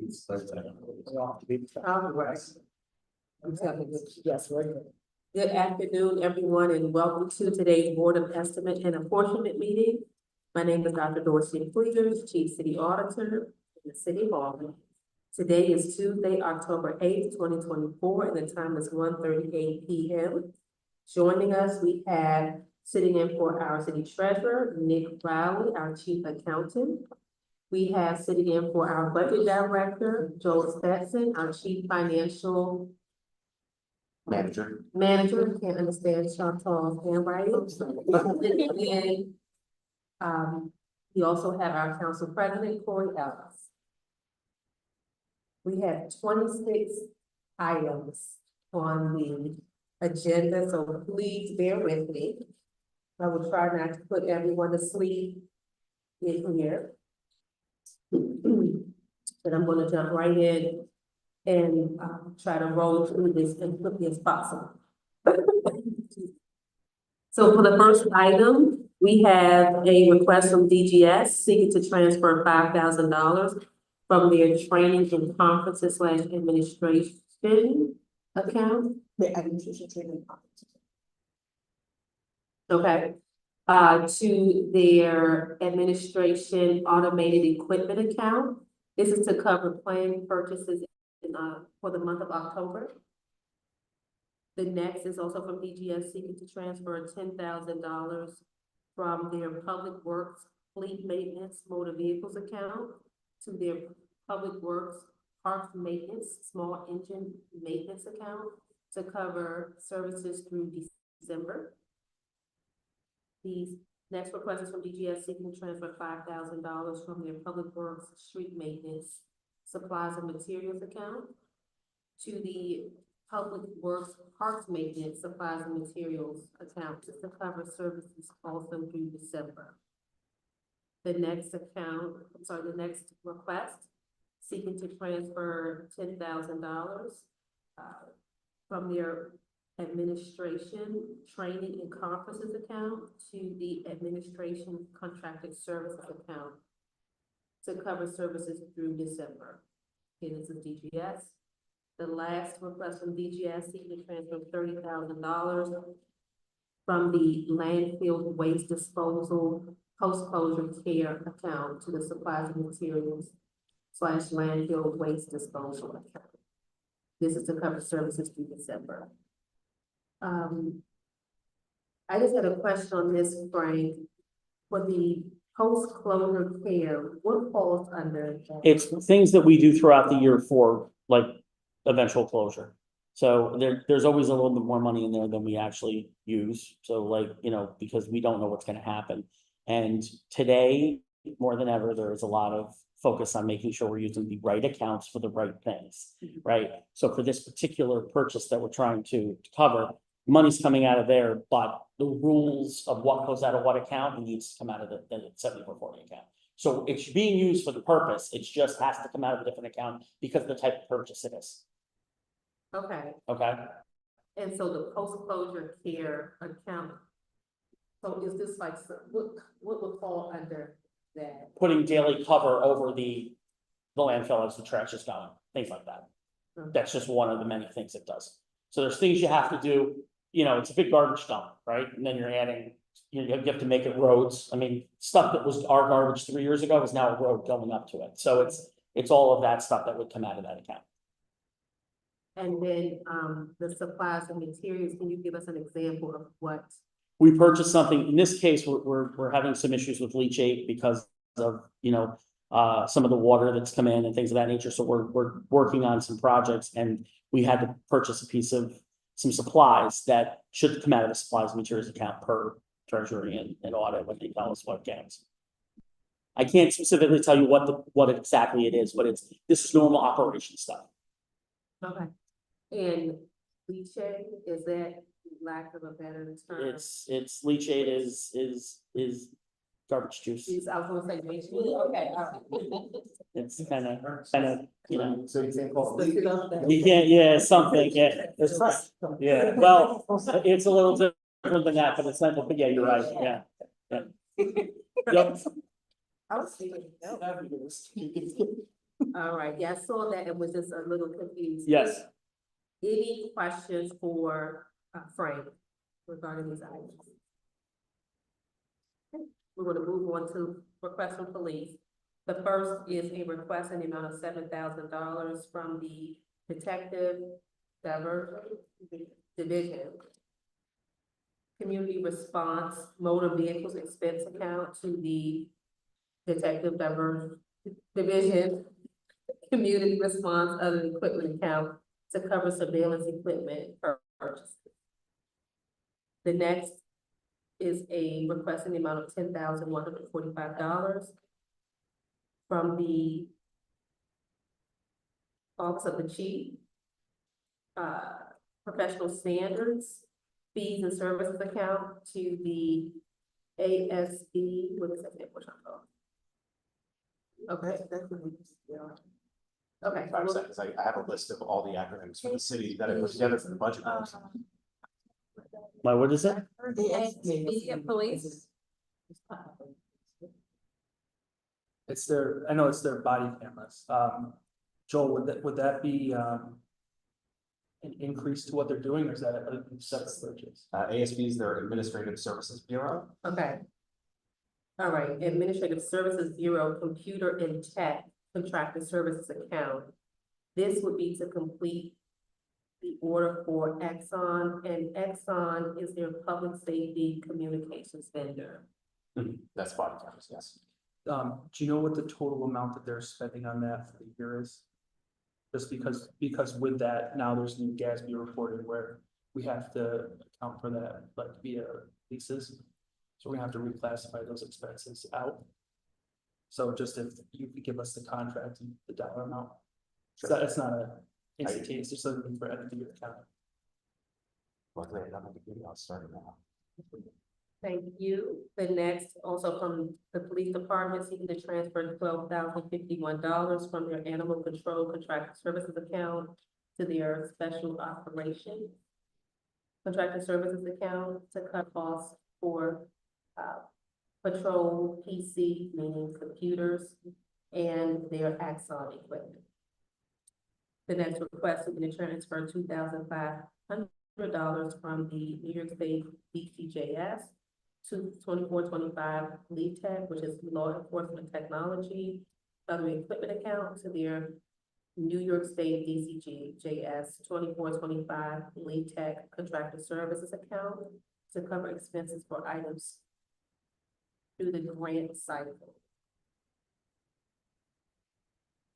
Yes, right. Good afternoon, everyone, and welcome to today's Board of Estimate and Apportionment meeting. My name is Dr. Dorsey Fleeters, Chief City Auditor in the City Hall. Today is Tuesday, October 8th, 2024, and the time is 1:38 p.m. Joining us, we have sitting in for our City Treasurer, Nick Rowley, our Chief Accountant. We have sitting in for our Budget Director, Joel Stetson, our Chief Financial Manager. Can't understand Chantal's handwriting. And we also have our Council President, Corey Ellis. We have 26 items on the agenda, so please bear with me. I will try not to put everyone to sleep in here. But I'm going to jump right in and try to roll through this as quickly as possible. So for the first item, we have a request from DGS seeking to transfer $5,000 from their training and conferences / administration account. The administration training conference. Okay. To their administration automated equipment account. This is to cover planned purchases for the month of October. The next is also from DGS seeking to transfer $10,000 from their Public Works Fleet Maintenance Motor Vehicles account to their Public Works Parks Maintenance Small Engine Maintenance account to cover services through December. The next request is from DGS seeking to transfer $5,000 from their Public Works Street Maintenance Supplies and Materials account to the Public Works Parks Maintenance Supplies and Materials account to cover services also through December. The next request seeking to transfer $10,000 from their administration training and conferences account to the administration contracted services account to cover services through December. Okay, this is DGS. The last request from DGS seeking to transfer $30,000 from the landfill waste disposal post-closure care account to the supplies and materials / landfill waste disposal account. This is to cover services through December. I just had a question on this, Frank. For the post-closure care, what falls under that? It's things that we do throughout the year for like eventual closure. So there's always a little bit more money in there than we actually use. So like, because we don't know what's going to happen. And today, more than ever, there is a lot of focus on making sure we're using the right accounts for the right things, right? So for this particular purchase that we're trying to cover, money's coming out of there, but the rules of what goes out of what account, it needs to come out of the 7440 account. So it's being used for the purpose. It just has to come out of a different account because of the type of purchase it is. Okay. Okay. And so the post-closure care account, so is this like, what would fall under that? Putting daily cover over the landfill as the trash is going, things like that. Okay. That's just one of the many things it does. So there's things you have to do, it's a big garbage dump, right? And then you're adding, you have to make it roads. I mean, stuff that was our garbage 3 years ago is now a road going up to it. So it's all of that stuff that would come out of that account. And then the supplies and materials, can you give us an example of what? We purchased something, in this case, we're having some issues with leachate because of, some of the water that's come in and things of that nature. So we're working on some projects and we had to purchase a piece of some supplies that should come out of the supplies and materials account per treasury and audit when they tell us what counts. I can't specifically tell you what exactly it is, but this is normal operation stuff. Okay. And leachate, is that lack of a better term? It's leachate is garbage juice. I was gonna say leachate. Okay, all right. It's kind of, So you can't call it. you can't, yeah, something, yeah. Yeah, well, it's a little different than that, but it's not, but yeah, you're right, yeah. Yep. I was thinking, All right, yeah, I saw that and was just a little confused. Yes, Any questions for Frank regarding these items? Okay, we're gonna move on to requests from police. The first is a request in the amount of $7,000 from the Detective Diversion Division Community Response Motor Vehicles Expense Account to the Detective Diversion Division Community Response Other Equipment Account to cover surveillance equipment purchases. The next is a request in the amount of $10,145 from the Office of the Chief, Professional Standards, Fees and Services Account to the ASB, what is that, what's that called? Okay. Okay. 5 seconds, I have a list of all the acronyms for the city that I put together for the budget. what is it? ASB and police. It's their, I know it's their body cameras. Joel, would that be, an increase to what they're doing, or is that a separate purchase? ASB is their Administrative Services Bureau. Okay. All right, Administrative Services Bureau Computer and Tech Contracted Services Account. This would be to complete the order for Exxon, and Exxon is their public safety communications vendor. That's body cameras, yes. Do you know what the total amount that they're spending on that for the year is? Just because with that, now there's new GASB reporting where we have to account for that, like via leases. So we're gonna have to reclassify those expenses out. So just if you could give us the contract and the dollar amount. So it's not a instantaneous, just something for end of the year account. Luckily, I don't have to give you, I'll start it now. Thank you. The next, also from the police department, seeking to transfer $12,051 from their animal control contracted services account to their special operations contracted services account to cut costs for patrol PC, meaning computers, and their Axon equipment. The next request is to transfer $2,500 from the New York State DCJS to 2425 Lead Tech, which is Law Enforcement Technology, other equipment account to their New York State DCJS 2425 Lead Tech Contracted Services account to cover expenses for items through the grant cycle.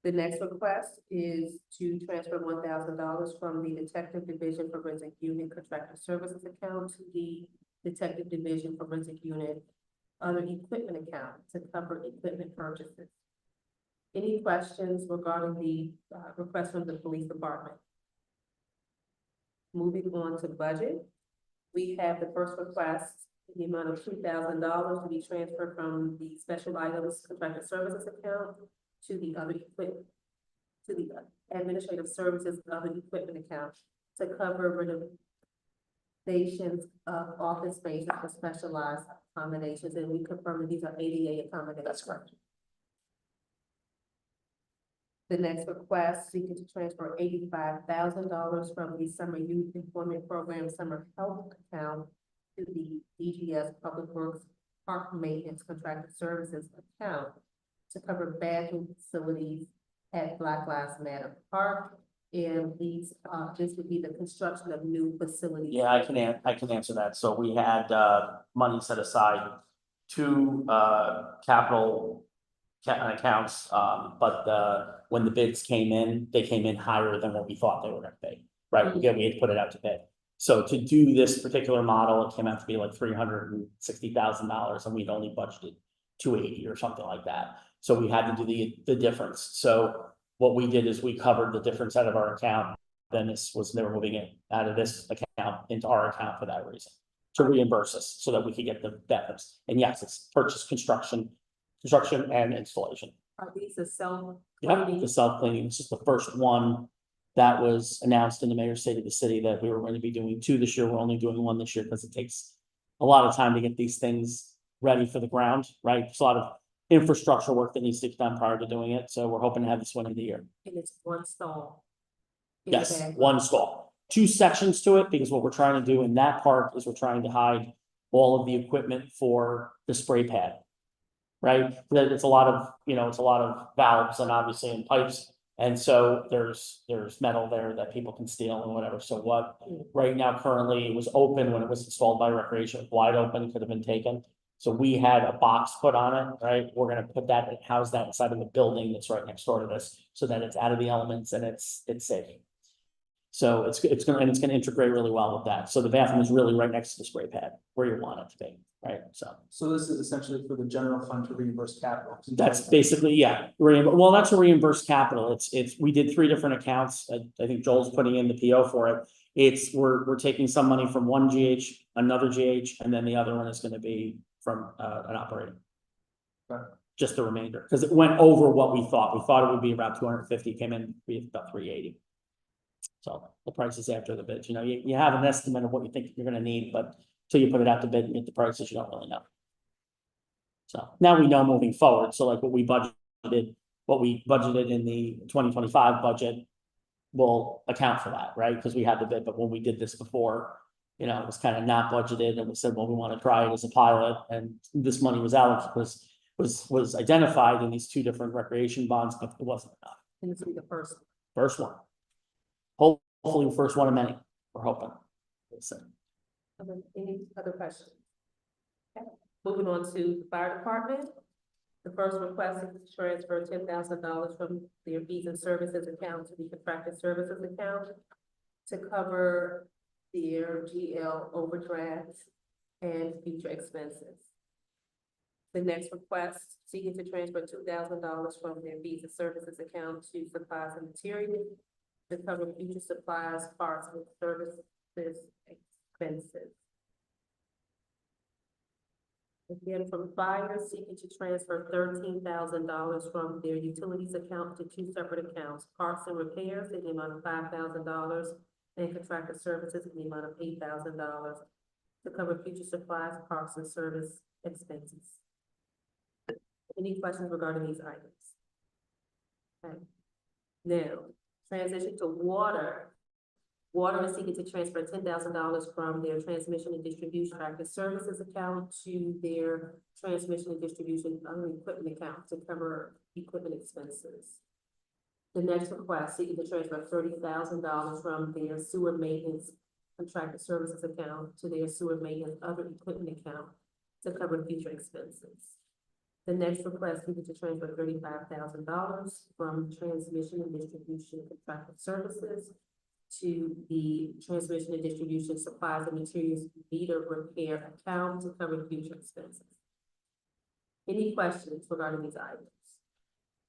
The next request is to transfer $1,000 from the Detective Division Forensic Unit Contracted Services account to the Detective Division Forensic Unit Other Equipment account to cover equipment purchases. Any questions regarding the request from the police department? Moving on to budget, we have the first request in the amount of $2,000 to be transferred from the Special Items Contracted Services account to the other equipment, to the Administrative Services Other Equipment account to cover renovations of office spaces for specialized accommodations, and we confirm that these are ADA accommodations. That's correct. The next request seeking to transfer $85,000 from the Summer Youth Employment Program Summer Help account to the DGS Public Works Park Maintenance Contracted Services account to cover bathroom facilities at Black Lives Matter Park. And these, this would be the construction of new facilities. Yeah, I can answer that. So we had money set aside to capital accounts, but when the bids came in, they came in higher than what we thought they were gonna pay, right? We had to put it out to bid. So to do this particular model, it came out to be like $360,000, and we'd only budgeted $280 or something like that. So we had to do the difference. So what we did is we covered the difference out of our account. Then they were moving it out of this account into our account for that reason, to reimburse us so that we could get the difference. And yes, it's purchase, construction and installation. Are these the self? Yeah, the self-cleaning, this is the first one that was announced in the mayor's state of the city that we were going to be doing 2 this year. We're only doing 1 this year because it takes a lot of time to get these things ready for the ground, right? There's a lot of infrastructure work that needs to be done prior to doing it, so we're hoping to have this one in the year. And it's one stall. in the Yes, back. one stall, two sections to it, because what we're trying to do in that part is we're trying to hide all of the equipment for the spray pad. Right, that it's a lot of, it's a lot of valves and obviously and pipes, and so there's metal there that people can steal and whatever, so what? Right now, currently, it was open when it was installed by Recreation, wide open, could have been taken. So we had a box put on it, right, we're gonna put that and house that inside of the building that's right next door to this, so that it's out of the elements and it's safe. So it's gonna integrate really well with that, so the bathroom is really right next to the spray pad, where you want it to be, right, so. So this is essentially for the general fund to reimburse capital. That's basically, yeah, well, that's a reimbursed capital, we did 3 different accounts, I think Joel's putting in the PO for it. We're taking some money from one GH, another GH, and then the other one is gonna be from, an operating. Right. Just the remainder, because it went over what we thought it would be about 250, came in, we have about 380. So the prices after the bid, you have an estimate of what you think you're gonna need, but till you put it out to bid and get the prices, you don't really know. So now we know moving forward, so like what we budgeted in the 2025 budget will account for that, right? Because we had the bid, but when we did this before, it was kind of not budgeted, and we said, well, we want to try it as a pilot, and this money was allocated, was identified in these 2 different recreation bonds, but it wasn't enough. And this will be the first. First one. Hopefully, the first one of many, we're hoping. So, Any other questions? Okay. Moving on to the fire department. The first request is to transfer $10,000 from their fees and services account to the contracted services account to cover their GL overdrafts and future expenses. The next request, seeking to transfer $2,000 from their fees and services account to supplies and materials to cover future supplies, parts, and services expenses. Again, from fire, seeking to transfer $13,000 from their utilities account to 2 separate accounts, parts and repairs in the amount of $5,000 and contracted services in the amount of $8,000 to cover future supplies, parts, and service expenses. Any questions regarding these items? Okay. Now, transition to water. Water is seeking to transfer $10,000 from their transmission and distribution contracted services account to their transmission and distribution equipment account to cover equipment expenses. The next request, seeking to transfer $30,000 from their sewer maintenance contracted services account to their sewer maintenance other equipment account to cover future expenses. The next request, seeking to transfer $35,000 from transmission and distribution contracted services to the transmission and distribution supplies and materials meter repair account to cover future expenses. Any questions regarding these items?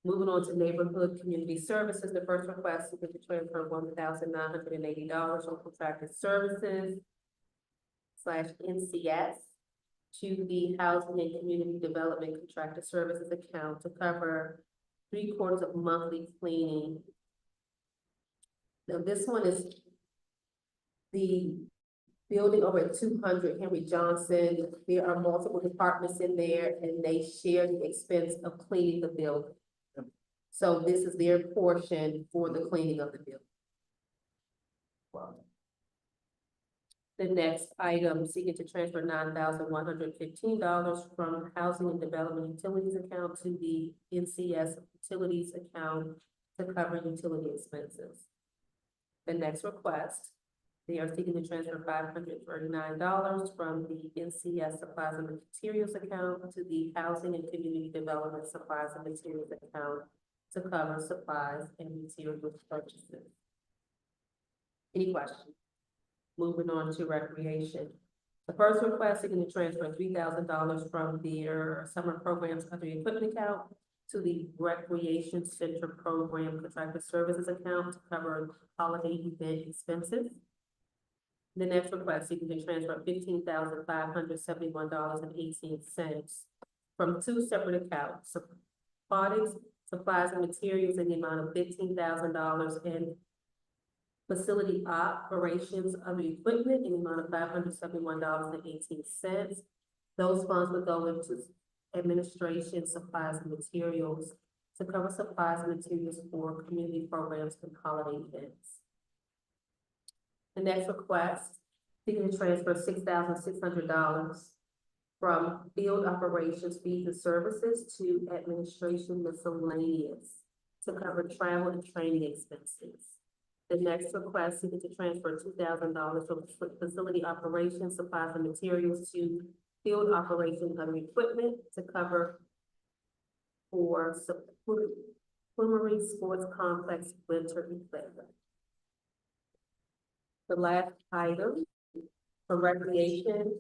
Moving on to neighborhood community services, the first request is to transfer $1,980 from contracted services / NCS to the housing and community development contracted services account to cover 3/4 of monthly cleaning. Now, this one is the building over at 200 Henry Johnson. There are multiple departments in there, and they share the expense of cleaning the building. So this is their portion for the cleaning of the building. Wow. The next item, seeking to transfer $9,115 from Housing and Development Utilities account to the NCS Utilities account to cover utility expenses. The next request, they are seeking to transfer $539 from the NCS Supplies and Materials account to the Housing and Community Development Supplies and Materials account to cover supplies and materials purchases. Any questions? Moving on to recreation. The first request, seeking to transfer $3,000 from their summer programs other equipment account to the Recreation Center Program Contracted Services account to cover holiday event expenses. The next request, seeking to transfer $15,571.18 from 2 separate accounts, aquatics, supplies and materials in the amount of $15,000 and facility operations of the equipment in the amount of $571.18. Those funds would go into administration, supplies and materials to cover supplies and materials for community programs and holiday events. The next request, seeking to transfer $6,600 from field operations fees and services to administration miscellaneous to cover travel and training expenses. The next request, seeking to transfer $2,000 from facility operations, supplies and materials to field operations and equipment to cover for Plumery Sports Complex winter equipment. The last item, for recreation,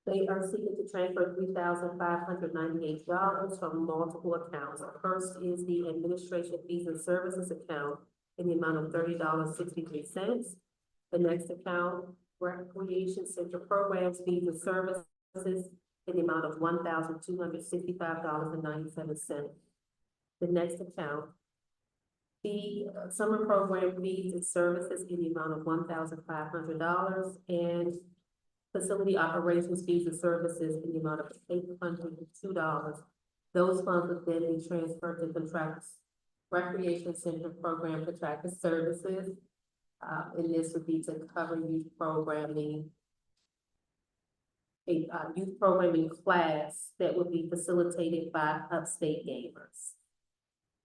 they are seeking to transfer $3,598 from multiple accounts. The first is the administration fees and services account in the amount of $30.63. The next account, recreation center programs, fees and services in the amount of $1,265.97. The next account, the summer program fees and services in the amount of $1,500 and facility operations fees and services in the amount of $802. Those funds would then be transferred to contracts, recreation center program contracted services. And this would be to cover youth programming, a youth programming class that would be facilitated by Upstate Gamers.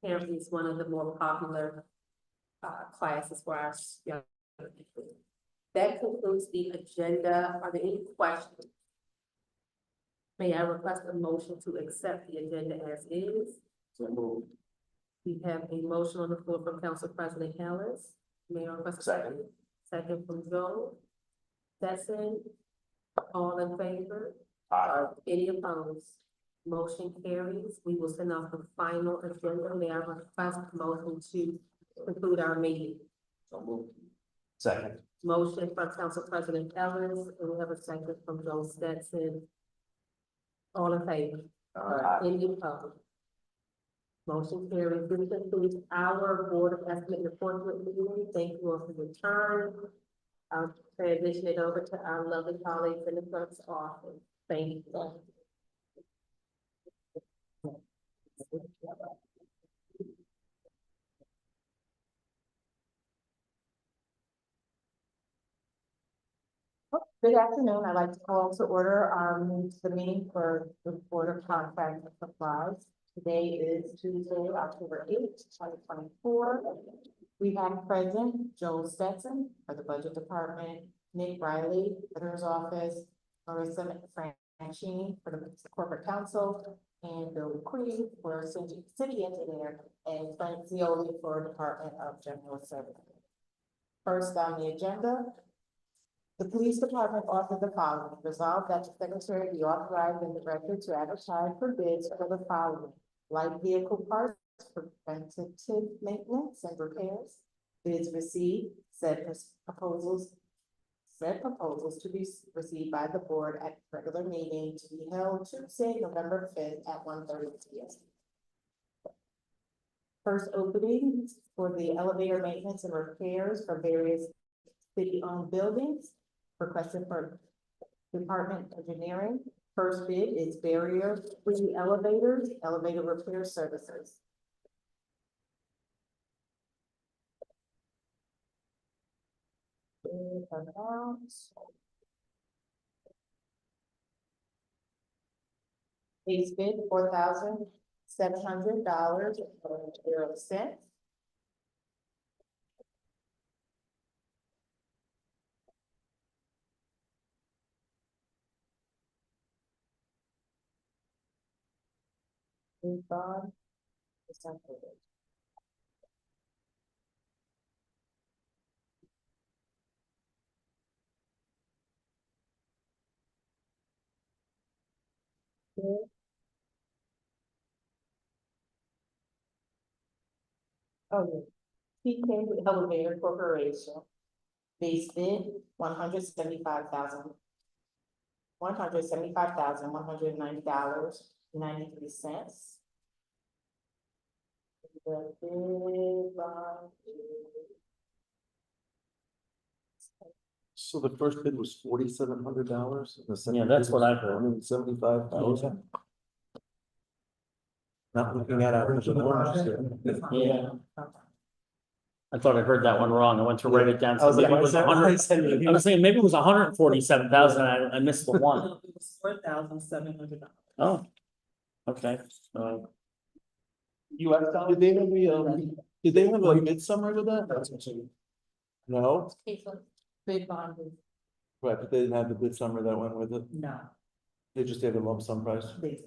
Apparently, it's one of the more popular classes for our young people. That concludes the agenda. Are there any questions? May I request a motion to accept the agenda as is? So moved. We have a motion on the floor from Council President Ellis. May I request a second? Second from Joe. Stetson. All in favor? Aye. Any opposed? Motion carries. We will send out the final agenda. May I request a motion to conclude our meeting? So moved. Second. Motion from Council President Ellis, and we have a second from Joe Stetson. All in favor? Aye. Any opposed? Motion carries. This concludes our Board of Estimate and Apportionment meeting. Thank you all for your time. I'll transition it over to our lovely colleagues in the clerk's office. Thank you. Good afternoon. I'd like to call to order the meeting for the Board of Contract and Supplies. Today is Tuesday, October 8th, 2024. We have present Joel Stetson for the Budget Department, Nick Riley, Editor's Office, Marissa Franchini for the Corporate Counsel, and Bill Creed for City Engineer, and Frank Zioli for Department of General Services. First on the agenda, the Police Department offered the following: resolved that the Secretary be authorized and directed to advertise for bids for the following: light vehicle parts for preventative maintenance and repairs. Bids received, said proposals to be received by the board at regular meeting to be held Tuesday, November 5th at 1:30 p.m. First opening for the elevator maintenance and repairs for various city-owned buildings, requested for Department Engineering. First bid is barrier-free elevators, elevator repair services. Base bid $4,700.00. Refund. Oh, yeah. PK Elevator Corporation. Base bid $175,190.93. The bid bond So the first bid was $4,700, and the second. Yeah, that's bid what was I heard. $175,000. Not looking at apples and oranges here. Yeah. I thought I heard that one wrong. I went to write it down. I was So like, maybe it why was is that 100 100? I was saying maybe it was 147,000. I missed the one. It was $4,700. Oh. Okay, US dollars? Did they have did they have a midsummer with that? No, Big bond, right, but they didn't have the midsummer that went with it. no, They just gave a lump sum price. they.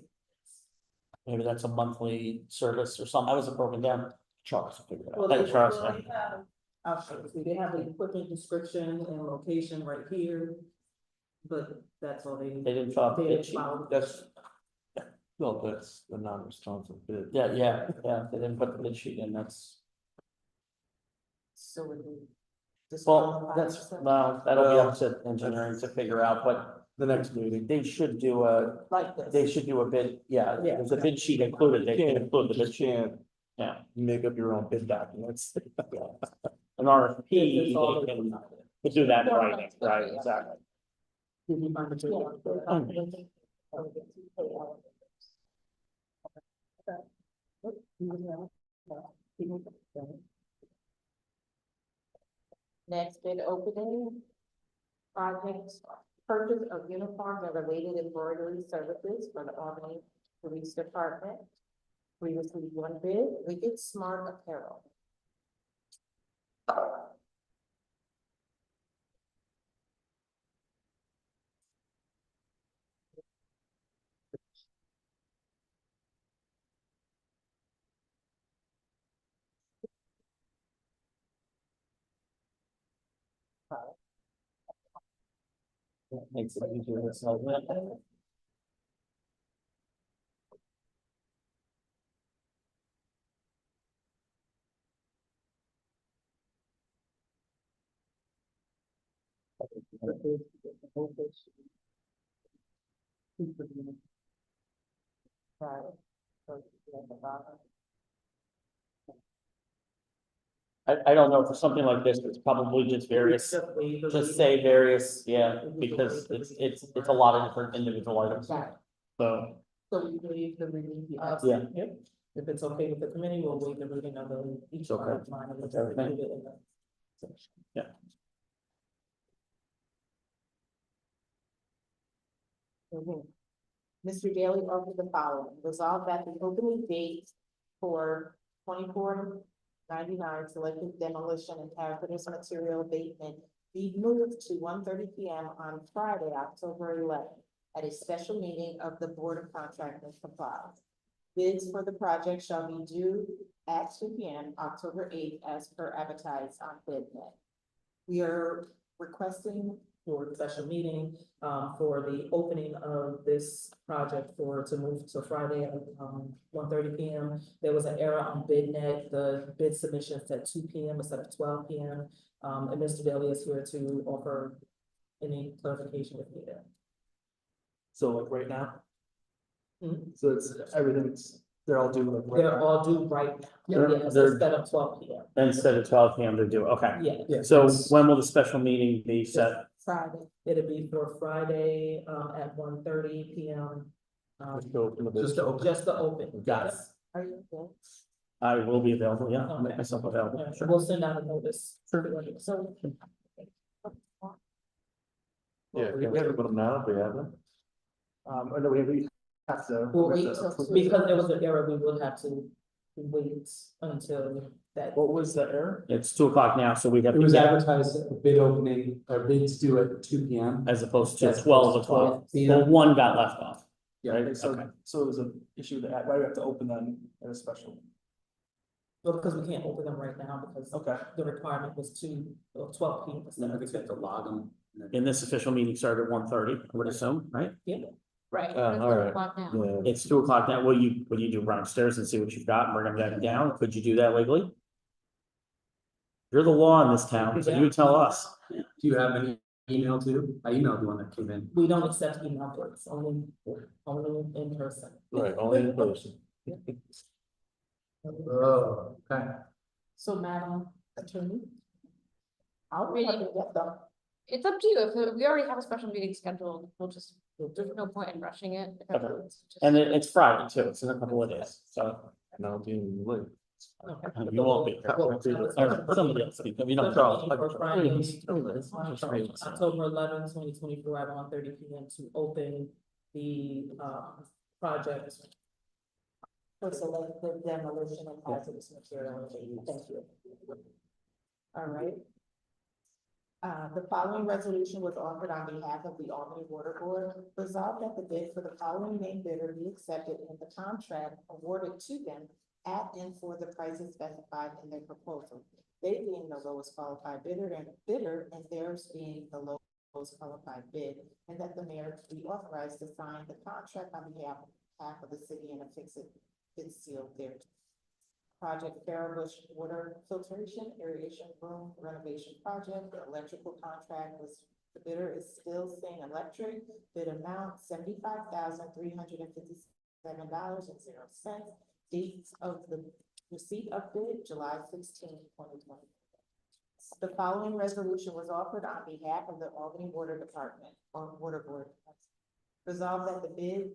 maybe that's a monthly service or something. I wasn't broken down. Charles will figure it Well, out. they, Hey, Charles, well, they have, I'll show you, they have the equipment description and location right here. But that's all they. They didn't fill out the They bid didn't sheet. follow- That's, well, that's a non-responsive bid. Yeah, they didn't put the bid sheet in, that's, So would we. well, that's, well, that'll be up to engineering to figure out, but The next meeting. they should do a, Like this. they should do a bid, yeah, Yeah. there's a bid sheet included, they can include the bid You sheet, can't yeah. make up your own bid documents. An RFP, This is all they they- can, could do that in writing, right, exactly. Did you find the? Next bid opening. Project purchase of uniforms and related embroidery services for the Albany Police Department. We received one bid, Wicked Smart Apparel. That makes it easier to sell that. I don't know, for something like this, it's probably just various, just say various, yeah, because it's a lot of different individual items, Right. so, So we waive the reading. Yeah. Yep. If it's okay with the committee, we'll waive the reading of the each Okay. part of mine. and That's everything. include it in the section. Yeah. Mr. Daly offered the following, resolve that the opening date for 2499 selected demolition and hazardous material abatement be moved to 1:30 P.M. on Friday, October 11th, at a special meeting of the Board of Contractors Compliance. Bids for the project shall be due at 2 P.M. October 8th, as per advertised on BidNet. We are requesting for the special meeting, for the opening of this project to move to Friday at, 1:30 P.M. There was an error on BidNet, the bid submission said 2 P.M. instead of 12 P.M. And Mr. Daly is here to offer any clarification if needed. So like right now? Hmm. So it's, everything's, they're all due like right They're now? all due right now, They're- yes, they're- instead of 12 P.M. instead of 12 P.M. to do, okay. Yeah. Yeah. So when will the special meeting be set? Friday. It'll be for Friday, at 1:30 P.M. Just go open the bid. Just to open. Just to open. Got it. Yes. Are you good? I will be available, yeah, I'll make Okay. myself available, Yeah, sure. we'll send out a notice. So. Yeah, we can put them now if we have them. No, we have to. We'll we wait have to till, approve it. because there was an error, we will have to wait until that. What was the error? It's 2:00 now, so we have It to was get, advertised at the bid opening, or bids due at 2 P M. as opposed to That's 12 opposed to o'clock. 12 p.m. Well, one got left off. Yeah, Right, so, okay. so it was an issue that, why do we have to open them at a special? Well, because we can't open them right now because Okay. the requirement was 12 P.M. instead of 2. log them. And this official meeting started at 1:30, I would assume, right? Right. All right. Yeah. It's 2:00 now, will you do run upstairs and see what you've got and bring them back down? Could you do that legally? You're the law in this town, so you tell us. Do you have any email too? I emailed the one that came in. We don't accept email votes, only in person. Right, only in person. Oh, okay. So, Madam Attorney. I'll Really? get them. It's up to you. If we already have a special meeting scheduled, we'll just There's no point in rushing it. Okay. And it's Friday too, it's in a couple of days, so No, being late. you won't be. Or somebody else, speak, you know. October 11, 2024, at 1:30 PM to open the project. For selective demolition of hazardous material. Thank you. All right. The following resolution was offered on behalf of the Albany Water Board. Resolved that the bid for the following named bidder be accepted in the contract awarded to them at and for the prices specified in their proposal. They being the lowest qualified bidder and theirs being the lowest qualified bid, and that the mayor be authorized to sign the contract on behalf of the city and affix it sealed there. Project Farabush Water Filtration Aeration Room Renovation Project, the electrical contract was, the bidder is Still Sing Electric, bid amount $75,357.00. Dates of the receipt of bid, July 16, 2020. The following resolution was offered on behalf of the Albany Water Department or Water Board. Resolved that the bid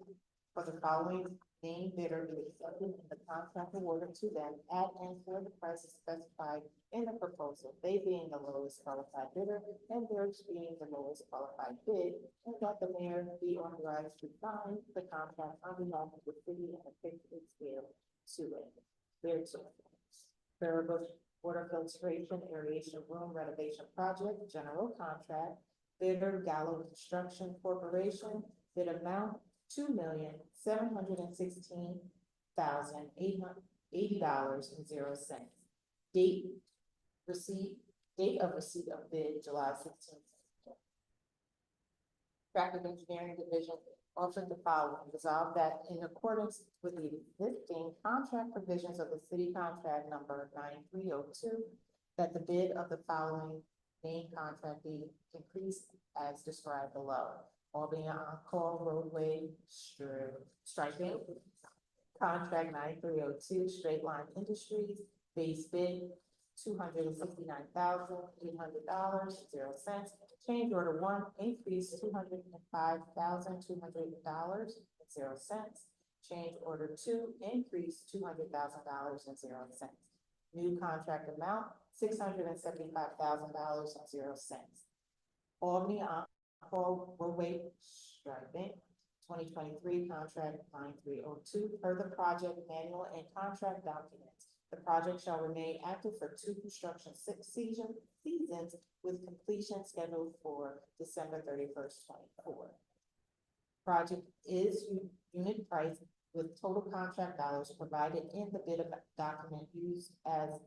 for the following named bidder be accepted in the contract awarded to them at and for the prices specified in the proposal, they being the lowest qualified bidder and theirs being the lowest qualified bid, and that the mayor be authorized to sign the contract on behalf of the city and affix its seal to it. Thereto. Farabush Water Filtration Aeration Room Renovation Project, general contract, bidder Gallo Construction Corporation, bid amount $2,716,880.00. Date of receipt of bid, July 16th. Traffic Engineering Division offered the following: resolved that in accordance with the existing contract provisions of the city contract number 9302, that the bid of the following main contract be increased as described below. Albany On-Call Roadway Striping, contract 9302, Straight Line Industries, base bid $269,800.00. Change order 1, increase $205,200.00. Change order 2, increase $200,000.00. New contract amount $675,000.00. Albany On-Call Roadway Striping, 2023 contract 9302, per the project manual and contract documents. The project shall remain active for 2 construction seasons with completion scheduled for December 31st, 24. Project is unit price with total contract dollars provided in the bid document used as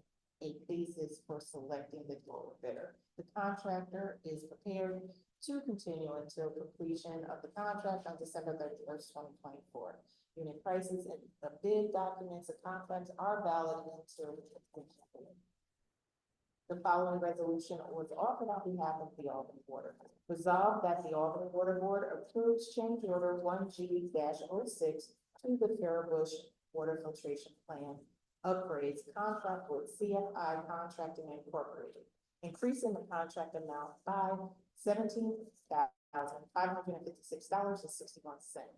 a basis for selecting the total bidder. The contractor is prepared to continue until completion of the contract on December 31st, 2024. Unit prices and the bid documents and contracts are valid until completion. The following resolution was offered on behalf of the Albany Water. Resolved that the Albany Water Board approves change order 1G-06 to the Farabush Water Filtration Plan upgrades contract with CFI Contracting Incorporated, increasing the contract amount by $17,556.61.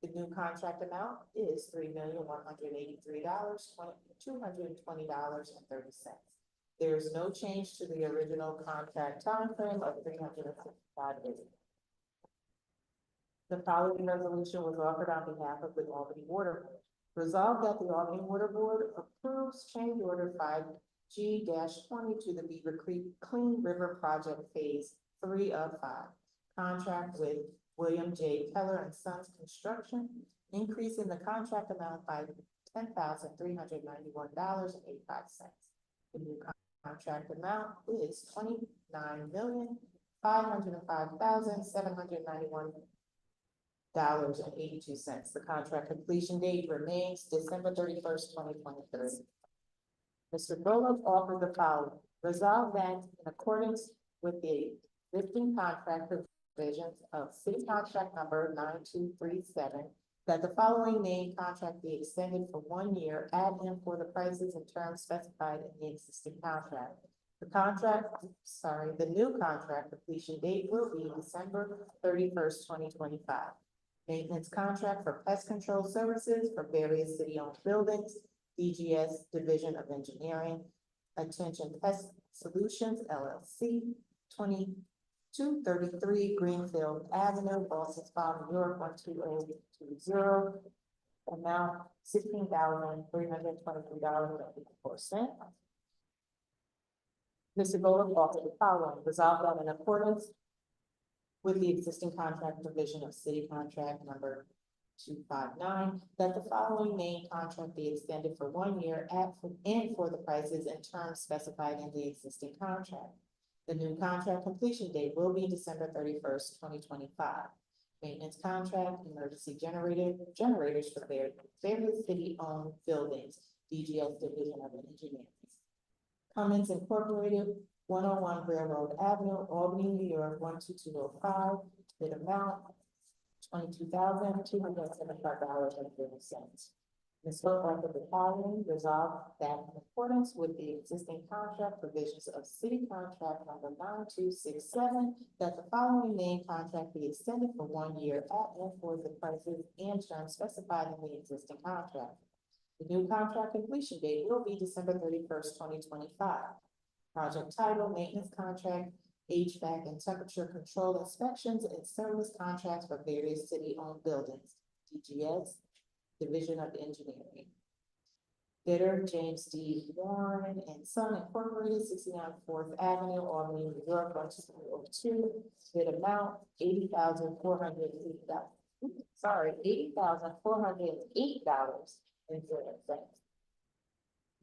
The new contract amount is $3,183,220.30. There is no change to the original contract timeframe of 365 days. The following resolution was offered on behalf of the Albany Water Board. Resolved that the Albany Water Board approves change order 5G-20 to the Beaver Creek Clean River Project Phase 3 of 5. Contract with William J. Keller and Sons Construction, increasing the contract amount by $10,391.85. The new contract amount is $29,505,791.82. The contract completion date remains December 31st, 2023. Mr. Bullock offered the following: resolve that in accordance with the existing contract provisions of city contract number 9237, that the following main contract be extended for 1 year at and for the prices and terms specified in the existing contract. The new contract completion date will be December 31st, 2025. Maintenance contract for pest control services for various city-owned buildings, DGS Division of Engineering, Attention Pest Solutions LLC, 2233 Greenfield Avenue, Boston Spa, New York, 12020. Amount $16,323.84. Mr. Golub offered the following: resolved that in accordance with the existing contract provision of city contract number 259, that the following main contract be extended for 1 year and for the prices and terms specified in the existing contract. The new contract completion date will be December 31st, 2025. Maintenance contract, emergency generators for various city-owned buildings, DGS Division of Engineering. Cummins Incorporated, 101 Railroad Avenue, Albany, New York, 12205, bid amount $22,275.30. Ms. Hook offered the following: resolve that in accordance with the existing contract provisions of city contract number 9267, that the following main contract be extended for 1 year at and for the prices and terms specified in the existing contract. The new contract completion date will be December 31st, 2025. Project title: maintenance contract, HVAC and temperature control inspections and service contracts for various city-owned buildings, DGS Division of Engineering. Bidder: James D. Warren and Son Incorporated, 69 4th Avenue, Albany, New York, 12302. Bid amount $80,408. $80,408.00.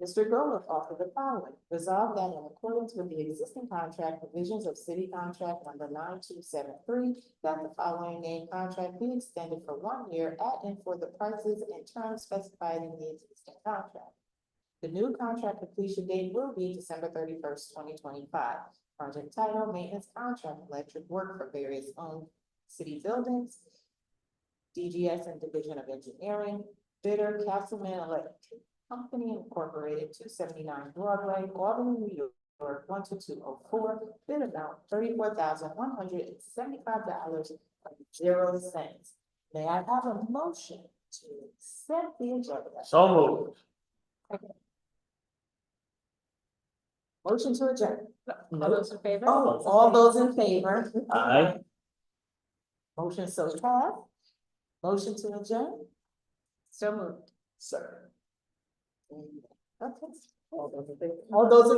Mr. Golub offered the following: resolve that in accordance with the existing contract provisions of city contract number 9273, that the following main contract be extended for 1 year at and for the prices and terms specified in the existing contract. The new contract completion date will be December 31st, 2025. Project title: maintenance contract, electric work for various owned city buildings, DGS and Division of Engineering. Bidder: Castleman Electric Company Incorporated, 279 Broadway, Albany, New York, 12204. Bid amount $34,175.00. May I have a motion to accept the agenda? So moved. Motion to adjourn. All those in favor? Oh, all those in favor? Aye. Motion so passed. Motion to adjourn? So moved. Okay. All those in